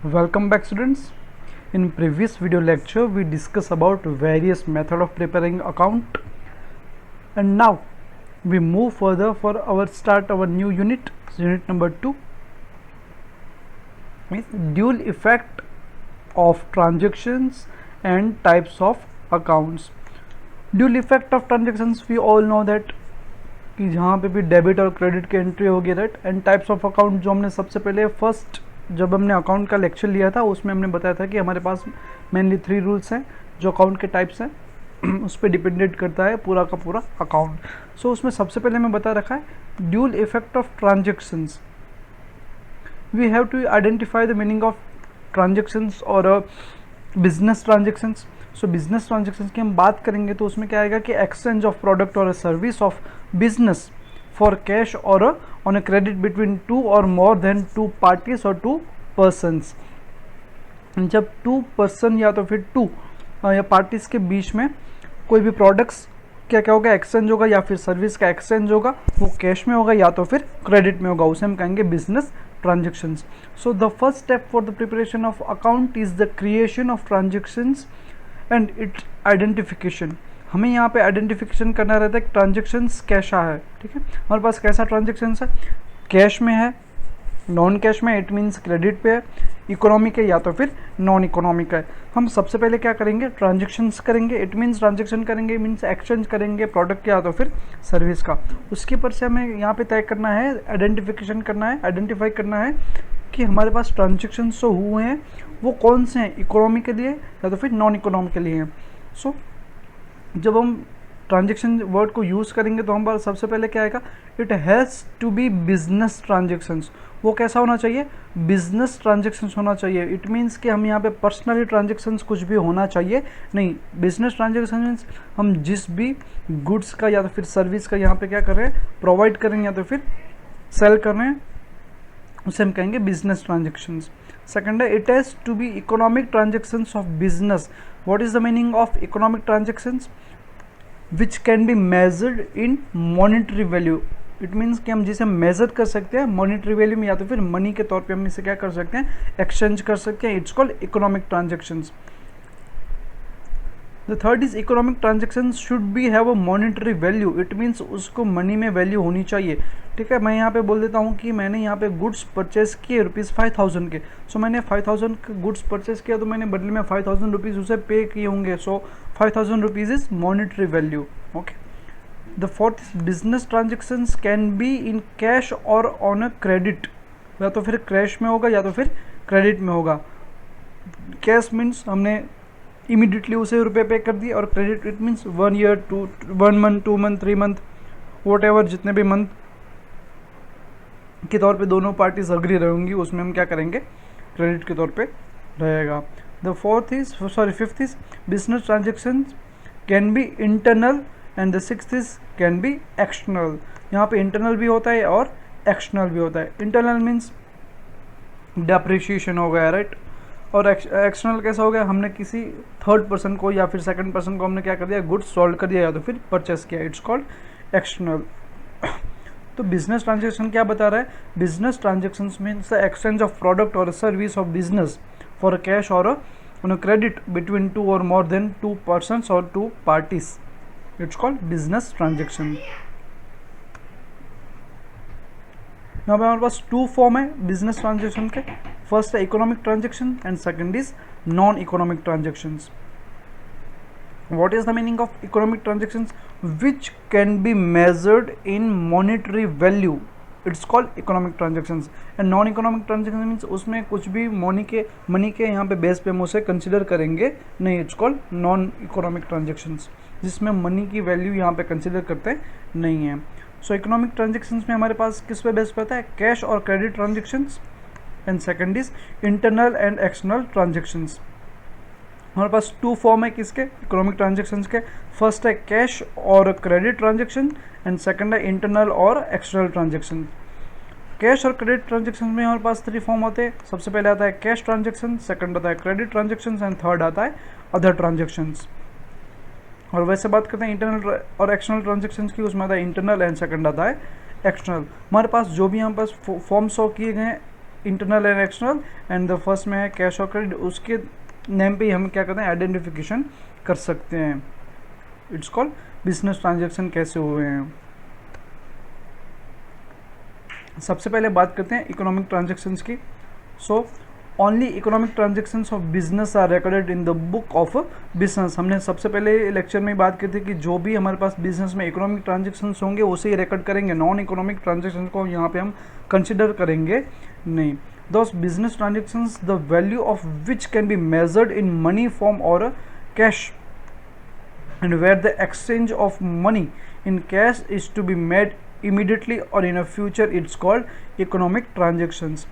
Welcome back, students. In previous video lecture we discussed about various method of preparing account, and now we move further for our new unit number 2 is dual effect of transactions and types of accounts. Dual effect of transactions, we all know that कि जहाँ पे भी debit और credit की entry होगी, right. And types of account जो हमने सबसे पहले फर्स्ट जब हमने अकाउंट का लेक्चर लिया था उसमें हमने बताया था कि हमारे पास मेनली 3 रूल्स हैं जो अकाउंट के टाइप्स हैं उस पर डिपेंडेंट करता है पूरा का पूरा अकाउंट. सो उसमें सबसे पहले मैं बता रखा है dual effect of transactions. We have to identify the meaning of transactions और business transactions. So business transactions की हम बात करेंगे तो उसमें क्या आएगा कि एक्सचेंज ऑफ प्रोडक्ट और service of business for cash और ऑन ए क्रेडिट बिटवीन 2 और मोर देन 2 पार्टीज और 2 पर्सनस. जब 2 पर्सन या तो फिर 2 या पार्टीज के बीच में कोई भी प्रोडक्ट्स क्या क्या होगा, एक्सचेंज होगा या फिर सर्विस का एक्सचेंज होगा, वो कैश में होगा या तो फिर क्रेडिट में होगा, उसे हम कहेंगे business transactions. So the first step for the preparation of account is the creation of transactions and it's identification. हमें यहाँ पे आइडेंटिफिकेशन करना रहता है कि ट्रांजेक्शन्स कैसा है. ठीक है, हमारे पास कैसा ट्रांजेक्शन्स है, कैश में है, नॉन कैश में, इट मीन्स क्रेडिट पे है, इकोनॉमिक है या तो फिर नॉन इकोनॉमिक है. हम सबसे पहले क्या करेंगे, ट्रांजेक्शन्स करेंगे. इट मीन्स ट्रांजेक्शन करेंगे मीन्स एक्सचेंज करेंगे प्रोडक्ट या तो फिर सर्विस का. उसके ऊपर से हमें यहाँ पे तय करना है, आइडेंटिफिकेशन करना है, आइडेंटिफाई करना है कि हमारे पास ट्रांजेक्शन्स जो हुए हैं वो कौन से हैं, इकोनॉमी के लिए या तो फिर नॉन इकोनॉमी के लिए हैं. सो जब हम ट्रांजेक्शन वर्ड को यूज़ करेंगे तो हमारे सबसे पहले क्या आएगा, it has to be business transactions. वो कैसा होना चाहिए, बिजनेस ट्रांजेक्शन्स होना चाहिए. इट मीन्स कि हम यहाँ पे पर्सनली ट्रांजेक्शन्स कुछ भी होना चाहिए नहीं. बिजनेस ट्रांजेक्शन मीन्स हम जिस भी गुड्स का या तो फिर सर्विस का यहाँ पे क्या कर रहे हैं, प्रोवाइड कर रहे हैं या तो फिर सेल कर रहे हैं, उसे हम कहेंगे बिजनेस ट्रांजेक्शन्स. सेकंड है it has to be economic transactions of business. What is the meaning of economic transactions, which can be measured in monetary value. It means कि हम जिसे मेजर कर सकते हैं मॉनिटरी वैल्यू में या तो फिर मनी के तौर पे हम इसे क्या कर सकते हैं, एक्सचेंज कर सकते हैं. It's called economic transactions. The third is economic transactions should be have a monetary value. It means उसको मनी में वैल्यू होनी चाहिए. ठीक है, मैं यहाँ पे बोल देता हूँ कि मैंने यहाँ पे गुड्स परचेज किए ₹5,000 के. सो मैंने 5,000 के गुड्स परचेज किया तो मैंने बदले में 5,000 रुपीज़ उसे पे किए होंगे. सो 5,000 rupees is monetary value. Okay. The fourth is business transactions can be in cash और ऑन अ क्रेडिट. या तो फिर कैश में होगा या तो फिर क्रेडिट में होगा. कैश मीन्स हमने इमीडिएटली उसे रुपये पे कर दिए, और credit it means 1 year, 1 month, 2 month, 3 month, what ever जितने भी मंथ के तौर पे दोनों पार्टीज अग्री रहेंगी उसमें हम क्या करेंगे, क्रेडिट के तौर पे रहेगा. The fifth is business transaction can be internal and the sixth is can be external. यहाँ पे इंटरनल भी होता है और एक्सटर्नल भी होता है. इंटरनल मीन्स डेप्रिशिएशन हो गया, राइट. और एक्सटर्नल कैसा हो गया, हमने किसी थर्ड पर्सन को या फिर सेकंड पर्सन को हमने क्या कर दिया, गुड्स सोल्ड कर दिया या तो फिर परचेस किया. It's called external. तो बिजनेस ट्रांजेक्शन क्या बता रहा है, business transaction means the exchange of product और service of business for cash और ऑन क्रेडिट बिटवीन 2 और मोर देन 2 पर्सन्स और 2 parties. It's called business transaction. यहाँ पे हमारे पास 2 फॉर्म है बिजनेस ट्रांजेक्शन के. फर्स्ट है economic transaction and second is non economic transactions. What is the meaning of economic transactions? Which can be measured in monetary value. It's called economic transactions. And non-economic transactions means उसमें कुछ भी money के यहाँ पे base पे हम उसे consider करेंगे नहीं. It's called non-economic transactions, जिसमें मनी की वैल्यू यहाँ पे कंसिडर करते नहीं है. सो इकोनॉमिक ट्रांजेक्शन्स में हमारे पास किस पे बेस पे होता है, कैश और credit transactions. And second is internal and external transactions. हमारे पास 2 फॉर्म है किसके, इकोनॉमिक ट्रांजेक्शन्स के. फर्स्ट है कैश और क्रेडिट ट्रांजेक्शन एंड सेकंड है इंटरनल और एक्सटर्नल ट्रांजेक्शन. कैश और क्रेडिट ट्रांजेक्शन में हमारे पास 3 फॉर्म होते हैं. सबसे पहले आता है कैश ट्रांजेक्शन, सेकंड आता है क्रेडिट ट्रांजेक्शन एंड थर्ड आता है अदर ट्रांजेक्शन्स. और वैसे बात करते हैं इंटरनल और एक्सटर्नल ट्रांजेक्शन्स की, उसमें आता है इंटरनल एंड सेकंड आता है एक्सटर्नल. हमारे पास जो भी यहाँ पास फॉर्म शो किए गए हैं internal and external, and the first में है कैश और क्रेडिट, उसके नेम पे ही हम क्या करते हैं आइडेंटिफिकेशन कर सकते हैं। इट्स कॉल्ड बिजनेस ट्रांजेक्शन कैसे हुए हैं। सबसे पहले बात करते हैं इकोनॉमिक ट्रांजेक्शन्स की। So only economic transactions of business are recorded in the book of business. हमने सबसे पहले लेक्चर में बात की थी कि जो भी हमारे पास बिजनेस में इकोनॉमिक ट्रांजेक्शन्स होंगे उसे ही रिकॉर्ड करेंगे, नॉन इकोनॉमिक ट्रांजेक्शन्स को यहाँ पे हम कंसिडर करेंगे नहीं। Those business transactions the value of which can be measured in money form और cash, and where the exchange of money in cash is to be made immediately or in a future, it's called economic transactions.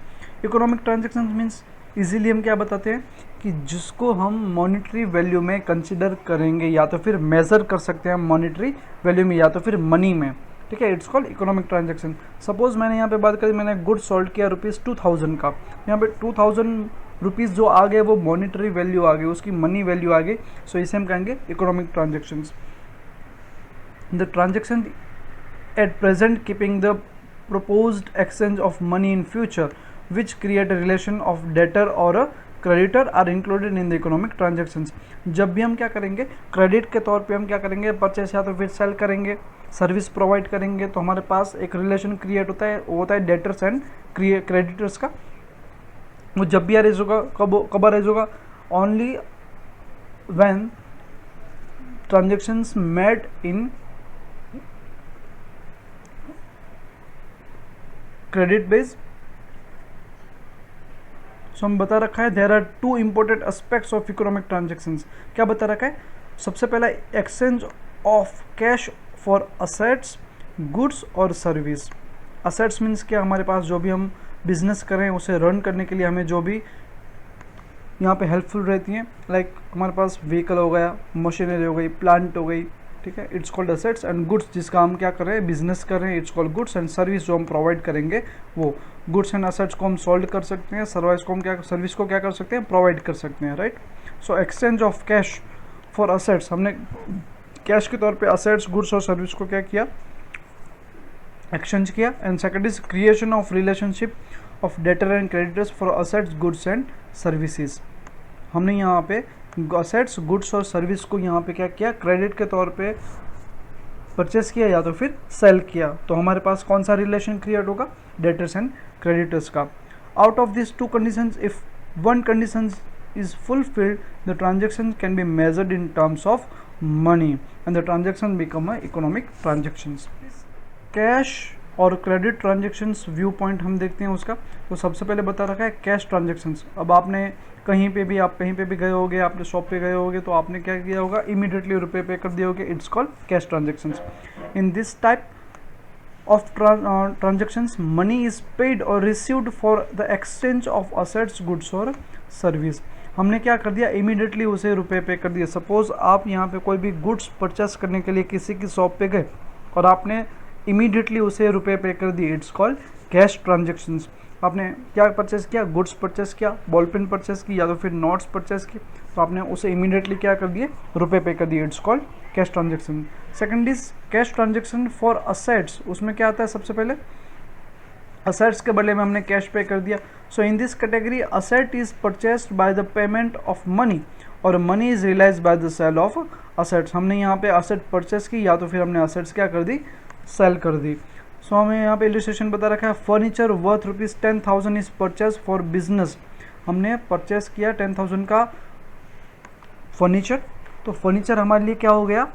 Economic transactions means easily हम क्या बताते हैं कि जिसको हम monetary value में consider करेंगे, या तो फिर मेज़र कर सकते हैं मॉनेटरी वैल्यू में या तो फिर मनी में, ठीक है। It's called economic transaction. Suppose मैंने यहाँ पे बात करी, मैंने गुड सोल्ड किया ₹2000 का, यहाँ पे 2000 रुपीज़ जो आ गए वो मॉनेटरी वैल्यू आ गई, उसकी मनी वैल्यू आ गई। सो इसे हम कहेंगे economic transactions. The transaction at present keeping the proposed exchange of money in future which create a relation of debtor or a creditor are included in the economic transactions। जब भी हम क्या करेंगे credit के तौर पे हम क्या करेंगे परचेस या तो फिर सेल करेंगे, सर्विस प्रोवाइड करेंगे, तो हमारे पास एक रिलेशन क्रिएट होता है, वो होता है डेटर्स एंड क्रेडिटर्स का। वो जब भी अरेज होगा, कब अरेज होगा, only when transactions made in credit base. So हम बता रखा है there are two important aspects of economic transactions. क्या बता रखा है, सबसे पहला exchange of cash for assets, goods और सर्विस। असेट्स मीन्स क्या, हमारे पास जो भी हम बिजनेस करें उसे रन करने के लिए हमें जो भी यहाँ पे हेल्पफुल रहती हैं, लाइक हमारे पास व्हीकल हो गया, मशीनरी हो गई, प्लांट हो गई, ठीक है। It's called assets and goods, जिसका हम क्या कर रहे हैं बिजनेस कर रहे हैं, it's called goods, and service जो हम प्रोवाइड करेंगे वो गुड्स एंड असेट्स को हम सोल्ड कर सकते हैं, सर्विस को क्या कर सकते हैं प्रोवाइड कर सकते हैं, right. So exchange of cash for assets, हमने कैश के तौर पे असेट्स, गुड्स और सर्विस को क्या किया एक्सचेंज किया। And second is creation of relationship of debtor and creditors for assets, goods and services. हमने यहाँ पे असेट्स, गुड्स और सर्विस को यहाँ पे क्या किया क्रेडिट के तौर पे परचेस किया या तो फिर सेल किया, तो हमारे पास कौन सा रिलेशन क्रिएट होगा डेटर्स एंड क्रेडिटर्स का। Out of this to conditions if one condition is fulfilled the transaction can be measured in terms of money and the transaction become a economic transactions. Cash और credit transactions view point हम देखते हैं उसका। तो सबसे पहले बता रखा है कैश ट्रांजेक्शन्स। अब आपने कहीं पे भी गए होगे, आपने शॉप पे गए होगे, तो आपने क्या किया होगा इमीडिएटली रुपए पे कर दिए होगे, it's called cash transactions. In this type of transactions money is paid और received for the exchange of assets, goods और सर्विस। हमने क्या कर दिया इमीडिएटली उसे रुपए पे कर दिया। सपोज आप यहाँ पे कोई भी गुड्स परचेस करने के लिए किसी की शॉप पे गए और आपने इमीडिएटली उसे रुपए पे कर दिए, इट्स कॉल्ड कैश ट्रांजेक्शन्स। आपने क्या परचेस किया, गुड्स परचेस किया, बॉल पेन परचेस की या तो फिर नोट्स परचेस की, तो आपने उसे इमीडिएटली क्या कर दिए रुपए पे कर दिए, it's called cash transaction. Second is cash transaction for assets. उसमें क्या आता है सबसे पहले असेट्स के बदले में हमने कैश पे कर दिया। So in this category asset is purchased by the payment of money और money is realised by the sale of assets. हमने यहाँ पे असेट परचेस की या तो फिर हमने असेट्स क्या कर दी सेल कर दी। सो हमें यहाँ पे इलस्ट्रेशन बता रखा है furniture worth ₹10,000 is purchase for business. हमने परचेस किया 10,000 का फर्नीचर, तो फर्नीचर हमारे लिए क्या हो गया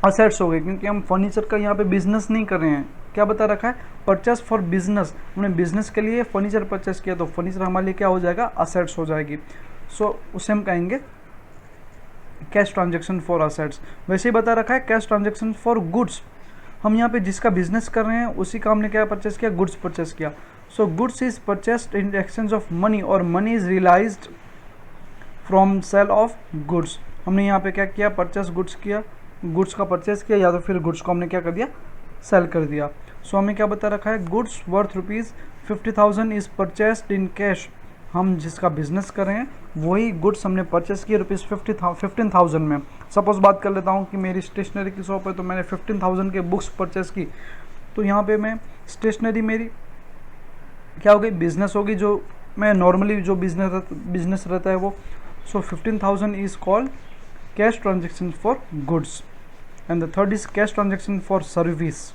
असेट्स हो गए, क्योंकि हम फर्नीचर का यहाँ पे बिजनेस नहीं कर रहे हैं। क्या बता रखा है परचेस फॉर बिजनेस, हमने बिजनेस के लिए फर्नीचर परचेस किया तो फर्नीचर हमारे लिए क्या हो जाएगा असेट्स हो जाएगी। सो उसे हम कहेंगे कैश ट्रांजेक्शन फॉर असेट्स। वैसे ही बता रखा है कैश ट्रांजेक्शन फॉर गुड्स। हम यहाँ पे जिसका बिजनेस कर रहे हैं उसी का हमने क्या परचेस किया गुड्स परचेस किया। So goods is purchased in exchange of money और money is realised from sale of goods. हमने यहाँ पे क्या किया परचेस गुड्स किया, गुड्स का परचेस किया या तो फिर गुड्स को हमने क्या कर दिया सेल कर दिया। सो हमें क्या बता रखा है goods worth ₹50,000 is purchased in cash. हम जिसका बिजनेस कर रहे हैं वही गुड्स हमने परचेस किए ₹15,000 में। सपोज बात कर लेता हूँ कि मेरी स्टेशनरी की शॉप है तो मैंने 15,000 के बुक्स परचेस की, तो यहाँ पे मैं स्टेशनरी मेरी क्या होगी, बिजनेस होगी, जो मैं नॉर्मली जो बिजनेस रहता है वो. सो 15,000 is called cash transaction for goods. And the third is cash transaction for service.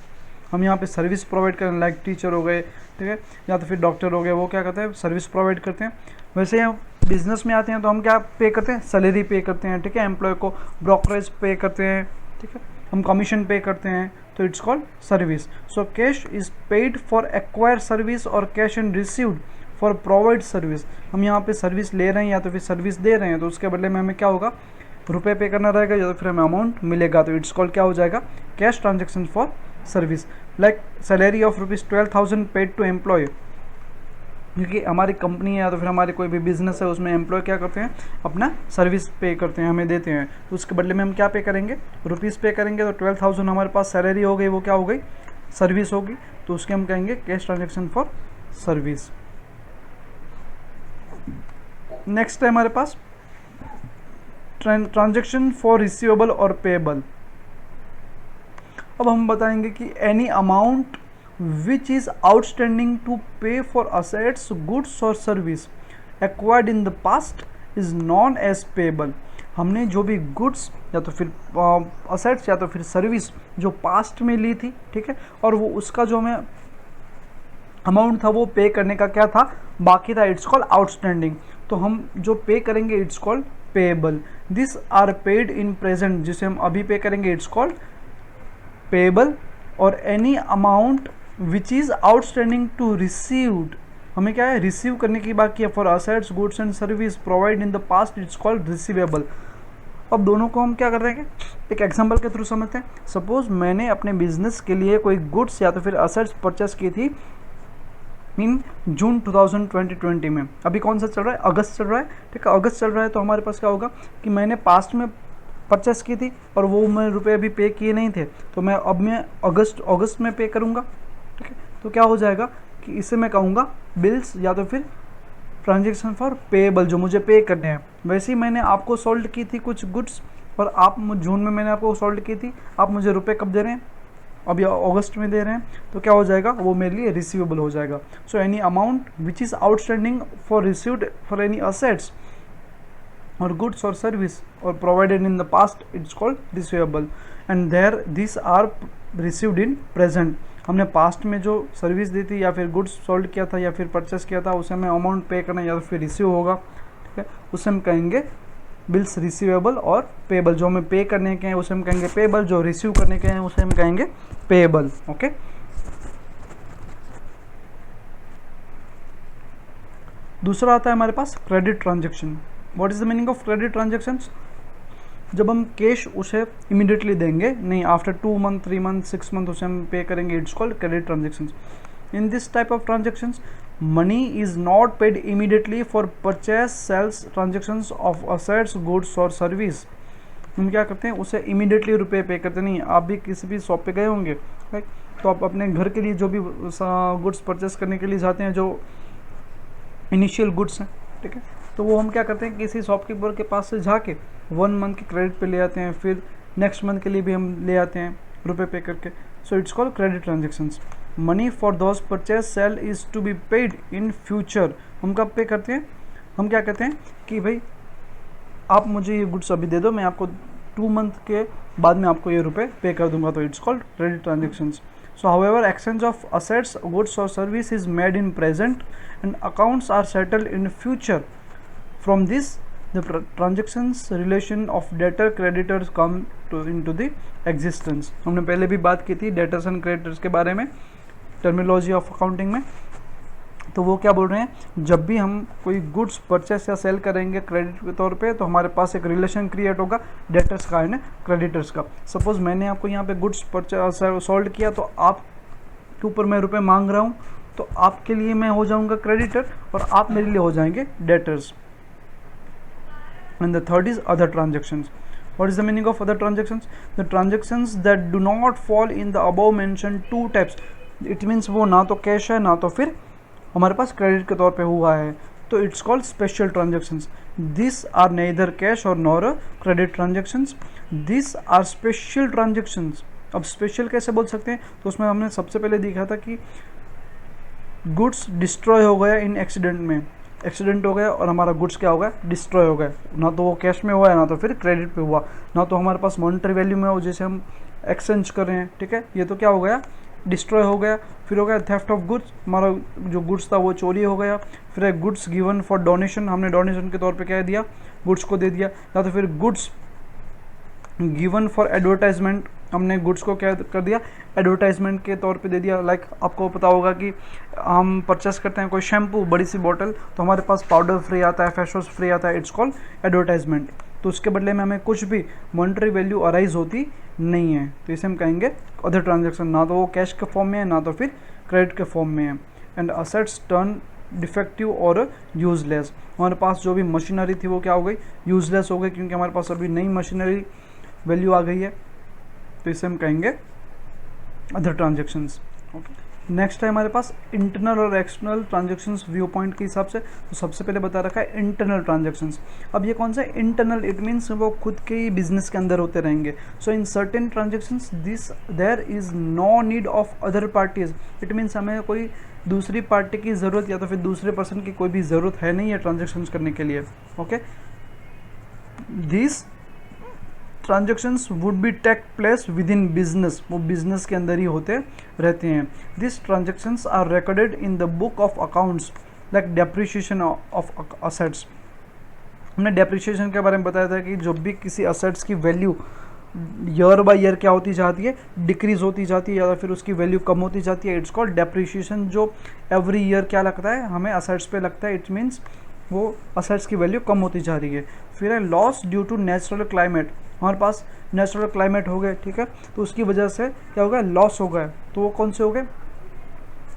हम यहाँ पे सर्विस प्रोवाइड करें, लाइक टीचर हो गए, ठीक है, या तो फिर डॉक्टर हो गए, वो क्या करते हैं, सर्विस प्रोवाइड करते हैं. वैसे हम बिजनेस में आते हैं तो हम क्या पे करते हैं, सैलरी पे करते हैं, ठीक है, एम्प्लॉय को ब्रोकरेज पे करते हैं, ठीक है, हम कमीशन पे करते हैं, तो it's called service. So cash is paid for acquire service और cash and received for provide service. हम यहाँ पे सर्विस ले रहे हैं या तो फिर सर्विस दे रहे हैं, तो उसके बदले में हमें क्या होगा, रुपए पे करना रहेगा या तो फिर हमें अमाउंट मिलेगा, तो इट्स कॉल्ड क्या हो जाएगा, cash transaction for service. Like salary of ₹12,000 paid to employ, क्योंकि हमारी कंपनी है या तो फिर हमारी कोई भी बिजनेस है, उसमें एम्प्लॉय क्या करते हैं, अपना सर्विस पे करते हैं, हमें देते हैं, तो उसके बदले में हम क्या पे करेंगे, रुपीज़ पे करेंगे. तो 12,000 हमारे पास सैलरी हो गई, वो क्या हो गई, सर्विस होगी, तो उसके हम कहेंगे cash transaction for service. Next है हमारे पास ट्रांजेक्शन फॉर रिसीवेबल और पेएबल. अब हम बताएंगे कि any amount which is outstanding to pay for assets, goods और service acquired in the past is known as payable. हमने जो भी गुड्स या तो फिर असेट्स या तो फिर सर्विस जो पास्ट में ली थी, ठीक है, और वो उसका जो हमें अमाउंट था वो पे करने का क्या था, बाकी था, इट्स कॉल्ड आउटस्टैंडिंग. तो हम जो पे करेंगे it's called payable. This are paid in present, जिसे हम अभी पे करेंगे इट्स कॉल्ड पेएबल. और any amount which is outstanding to received, हमें क्या है, रिसीव करने की बाकी है, for assets, goods and service provide in the past it's called receivable. अब दोनों को हम क्या कर रहे हैं, एक एग्जांपल के थ्रू समझते हैं. सपोज मैंने अपने बिजनेस के लिए कोई गुड्स या तो फिर असेट्स परचेस की थी इन जून 2020 में. अभी कौन सा चल रहा है, अगस्त चल रहा है, ठीक है, अगस्त चल रहा है. तो हमारे पास क्या होगा कि मैंने पास्ट में परचेस की थी और वो मैं रुपए अभी पे किए नहीं थे, तो मैं अगस्त में पे करूँगा, ठीक है. तो क्या हो जाएगा कि इसे मैं कहूँगा बिल्स या तो फिर ट्रांजेक्शन फॉर पेएबल, जो मुझे पे करने हैं. वैसे ही मैंने आपको सोल्ड की थी कुछ गुड्स, और आप जून में मैंने आपको सोल्ड की थी, आप मुझे रुपए कब दे रहे हैं, अभी अगस्त में दे रहे हैं, तो क्या हो जाएगा, वो मेरे लिए रिसीवेबल हो जाएगा. So any amount which is outstanding for received for any assets और गुड्स और सर्विस और provided in the past it's called receivable. And there this are received in present. हमने पास्ट में जो सर्विस दी थी या फिर गुड्स सोल्ड किया था या फिर परचेस किया था, उसे हमें अमाउंट पे करना या तो फिर रिसीव होगा, ठीक है, उसे हम कहेंगे बिल्स रिसीवेबल. और पेएबल, जो हमें पे करने के हैं उसे हम कहेंगे पेएबल, जो रिसीव करने के हैं उसे हम कहेंगे पेएबल. ओके, दूसरा आता है हमारे पास credit transaction. What is the meaning of credit transactions? जब हम कैश उसे इमीडिएटली देंगे नहीं, आफ्टर 2 मंथ 3 मंथ 6 मंथ उसे हम पे करेंगे, it's called credit transactions. In this type of transactions money is not paid immediately for purchase, sales, transactions of assets, goods और service. हम क्या करते हैं, उसे इमीडिएटली रुपए पे करते नहीं. आप भी किसी भी शॉप पे गए होंगे, राइट, तो आप अपने घर के लिए जो भी गुड्स परचेस करने के लिए जाते हैं, जो इनिशियल गुड्स हैं, ठीक है, तो वो हम क्या करते हैं, किसी शॉपकीपर के पास से जाके 1 मंथ के क्रेडिट पे ले आते हैं, फिर नेक्स्ट मंथ के लिए भी हम ले आते हैं रुपए पे करके. So it's called credit transactions. Money for those purchase sale is to be paid in future. हम कब पे करते हैं, हम क्या कहते हैं कि भाई आप मुझे ये गुड्स अभी दे दो, मैं आपको 2 मंथ के बाद में आपको ये रुपए पे कर दूंगा, तो it's called credit transactions. So however, exchange of assets, goods or service is made in present and accounts are settled in future. From this, the transactions relation of debtor creditors come into the existence. हमने पहले भी बात की थी debtors and creditors के बारे में, terminology of accounting में. तो वो क्या बोल रहे हैं, जब भी हम कोई गुड्स परचेस या सेल करेंगे क्रेडिट के तौर पे, तो हमारे पास एक रिलेशन क्रिएट होगा डेटर्स का एंड क्रेडिटर्स का. सपोज मैंने आपको यहाँ पे गुड्स परचेस सोल्ड किया, तो आप के ऊपर मैं रुपए मांग रहा हूँ, तो आपके लिए मैं हो जाऊँगा क्रेडिटर और आप मेरे लिए हो जाएंगे debtors. And the third is other transactions. What is the meaning of other transactions? The transactions that do not fall in the above mentioned 2 types. It means वो ना तो कैश है ना तो फिर हमारे पास क्रेडिट के तौर पे हुआ है, तो it's called special transactions. This are neither cash और nor credit transactions. This are special transactions. अब स्पेशल कैसे बोल सकते हैं, तो उसमें हमने सबसे पहले देखा था कि गुड्स डिस्ट्रॉय हो गया इन एक्सीडेंट में, एक्सीडेंट हो गया और हमारा गुड्स क्या हो गया, डिस्ट्रॉय हो गया, ना तो वो कैश में हुआ है ना तो फिर क्रेडिट पे हुआ, ना तो हमारे पास मॉनेटरी वैल्यू में हो जैसे हम एक्सचेंज कर रहे हैं, ठीक है, ये तो क्या हो गया, डिस्ट्रॉय हो गया। फिर हो गया थेफ्ट ऑफ गुड्स, हमारा जो गुड्स था वो चोरी हो गया। फिर है गुड्स गिवन फॉर डोनेशन, हमने डोनेशन के तौर पे क्या दिया, गुड्स को दे दिया। या तो फिर गुड्स गिवन फॉर एडवर्टाइजमेंट, हमने गुड्स को क्या कर दिया, एडवर्टाइजमेंट के तौर पे दे दिया। लाइक आपको पता होगा कि हम परचेस करते हैं कोई शैम्पू बड़ी सी बॉटल, तो हमारे पास पाउडर फ्री आता है, फेस वॉश फ्री आता है, इट्स कॉल्ड एडवर्टाइजमेंट। तो उसके बदले में हमें कुछ भी मॉनेटरी वैल्यू अराइज होती नहीं है, तो इसे हम कहेंगे अदर ट्रांजेक्शन, ना तो वो कैश के फॉर्म में है ना तो फिर क्रेडिट के फॉर्म में है। एंड असेट्स टर्न डिफेक्टिव और यूजलेस, हमारे पास जो भी मशीनरी थी वो क्या हो गई, यूजलेस हो गई, क्योंकि हमारे पास अभी नई मशीनरी वैल्यू आ गई है, तो इसे हम कहेंगे अदर ट्रांजेक्शन्स। ओके, नेक्स्ट है हमारे पास इंटरनल और एक्सटर्नल ट्रांजेक्शन्स व्यू पॉइंट के हिसाब से। तो सबसे पहले बता रखा है इंटरनल ट्रांजेक्शन्स। अब ये कौन सा है, इंटरनल, इट मीन्स वो खुद के ही बिजनेस के अंदर होते रहेंगे। So in certain transactions this there is no need of other parties, it means हमें कोई दूसरी पार्टी की ज़रूरत या तो फिर दूसरे पर्सन की कोई भी ज़रूरत है नहीं है ट्रांजेक्शन्स करने के लिए। Okay, this transactions would be take place within business, वो बिजनेस के अंदर ही होते रहते हैं। This transactions are recorded in the book of accounts like depreciation of assets. हमने डेप्रिशिएशन के बारे में बताया था कि जब भी किसी असेट्स की वैल्यू ईयर बाय ईयर क्या होती जाती है, डिक्रीज होती जाती है या फिर उसकी वैल्यू कम होती जाती है, इट्स कॉल्ड डेप्रिशिएशन। जो एवरी ईयर क्या लगता है हमें असेट्स पे लगता है, इट मीन्स वो असेट्स की वैल्यू कम होती जा रही है। फिर है loss due to natural climate, हमारे पास नेचुरल क्लाइमेट हो गए, ठीक है, तो उसकी वजह से क्या हो गया, लॉस हो गया। तो वो कौन से हो गए,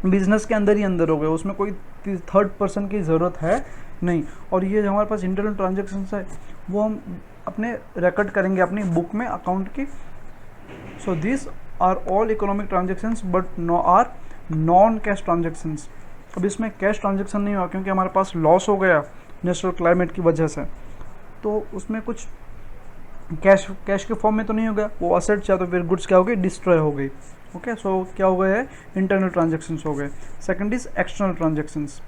बिजनेस के अंदर ही अंदर हो गए, उसमें कोई थर्ड पर्सन की ज़रूरत है नहीं। और ये जो हमारे पास इंटरनल ट्रांजेक्शन्स है वो हम अपने रिकॉर्ड करेंगे अपनी बुक में अकाउंट की। So this are all economic transactions but no are non cash transactions. अब इसमें कैश ट्रांजेक्शन नहीं हुआ क्योंकि हमारे पास लॉस हो गया नेचुरल क्लाइमेट की वजह से, तो उसमें कुछ कैश के फॉर्म में तो नहीं हो गया, वो असेट्स या तो फिर गुड्स क्या हो गई, डिस्ट्रॉय हो गई। ओके, सो क्या हो गए है, इंटरनल ट्रांजेक्शन्स हो गए। Second is external transactions.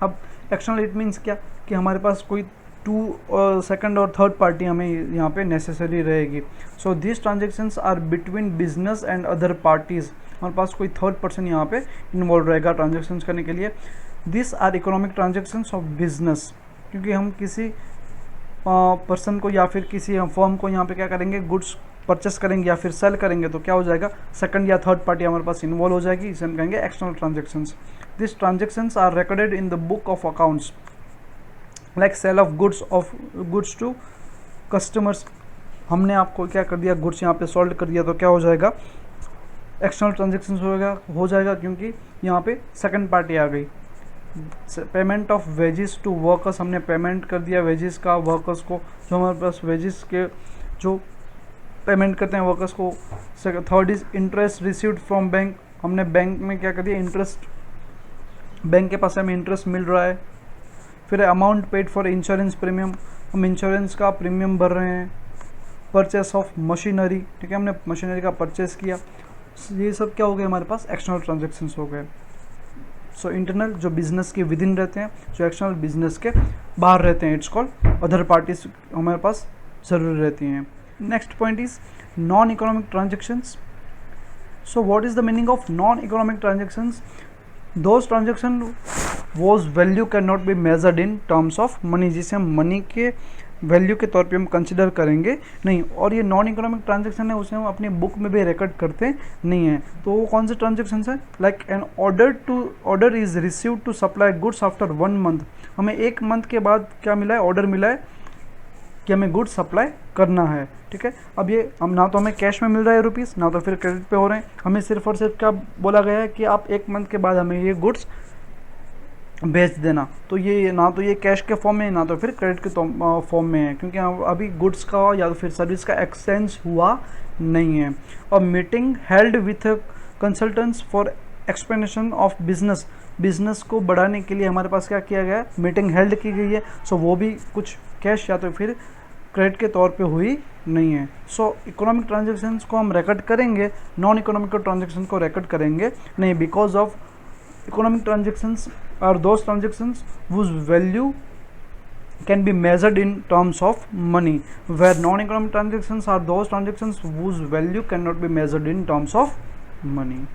अब एक्सटर्नल इट मीन्स क्या, कि हमारे पास कोई सेकंड और थर्ड पार्टी हमें यहाँ पे नेसेसरी रहेगी। So this transactions are between business and other parties, हमारे पास कोई थर्ड पर्सन यहाँ पे इन्वॉल्व रहेगा ट्रांजेक्शन्स करने के लिए। This are economic transactions of business, क्योंकि हम किसी पर्सन को या फिर किसी फर्म को यहाँ पे क्या करेंगे, गुड्स परचेस करेंगे या फिर सेल करेंगे, तो क्या हो जाएगा, सेकंड या थर्ड पार्टी हमारे पास इन्वॉल्व हो जाएगी, इसे हम कहेंगे external transactions. This transactions are recorded in the book of accounts like sale of goods to customers, हमने आपको क्या कर दिया, गुड्स यहाँ पे सोल्ड कर दिया, तो क्या हो जाएगा, एक्सटर्नल ट्रांजेक्शन्स हो जाएगा क्योंकि यहाँ पे सेकंड पार्टी आ गई। Payment of wages to workers, हमने पेमेंट कर दिया वेजेस का वर्कर्स को, जो हमारे पास वेजेस के जो पेमेंट करते हैं वर्कर्स को। Third is interest received from bank, हमने बैंक में क्या कर दिया, इंटरेस्ट, बैंक के पास हमें इंटरेस्ट मिल रहा है। फिर amount paid for insurance premium, हम इंश्योरेंस का प्रीमियम भर रहे हैं। परचेस ऑफ मशीनरी, ठीक है, हमने मशीनरी का परचेस किया। ये सब क्या हो गए, हमारे पास एक्सटर्नल ट्रांजेक्शन्स हो गए। सो इंटरनल जो बिजनेस के विद इन रहते हैं, जो एक्सटर्नल बिजनेस के बाहर रहते हैं, इट्स कॉल्ड अदर पार्टीज हमारे पास ज़रूर रहती हैं। Next point is non economic transactions. So what is the meaning of non economic transactions, those transaction was value can not be measured in terms of money, जिसे हम money के value के तौर पे हम कंसिडर करेंगे नहीं। और ये नॉन इकोनॉमिक ट्रांजेक्शन है, उसे हम अपनी बुक में भी रिकॉर्ड करते नहीं हैं। तो वो कौन से ट्रांजेक्शन है, like an order is received to supply goods after 1 month, हमें 1 मंथ के बाद क्या मिला है, ऑर्डर मिला है कि हमें गुड्स सप्लाई करना है, ठीक है। अब ये हम ना तो हमें कैश में मिल रहा है रुपीज़, ना तो फिर क्रेडिट पे हो रहे हैं, हमें सिर्फ और सिर्फ क्या बोला गया है कि आप 1 मंथ के बाद हमें ये गुड्स भेज देना। तो ये ना तो ये कैश के फॉर्म में ना तो फिर क्रेडिट के फॉर्म में है, क्योंकि अभी गुड्स का या तो फिर सर्विस का एक्सचेंज हुआ नहीं है। और meeting held with consultants for explanation of business को बढ़ाने के लिए हमारे पास क्या किया गया, मीटिंग हेल्ड की गई है। सो वो भी कुछ कैश या तो फिर क्रेडिट के तौर पे हुई नहीं है। सो इकोनॉमिक ट्रांजेक्शन्स को हम रिकॉर्ड करेंगे, नॉन इकोनॉमिक ट्रांजेक्शन को रिकॉर्ड करेंगे नहीं, because of economic transactions are those transactions whose value can be measured in terms of money, where non-economic transactions are those transactions whose value cannot be measured in terms of money.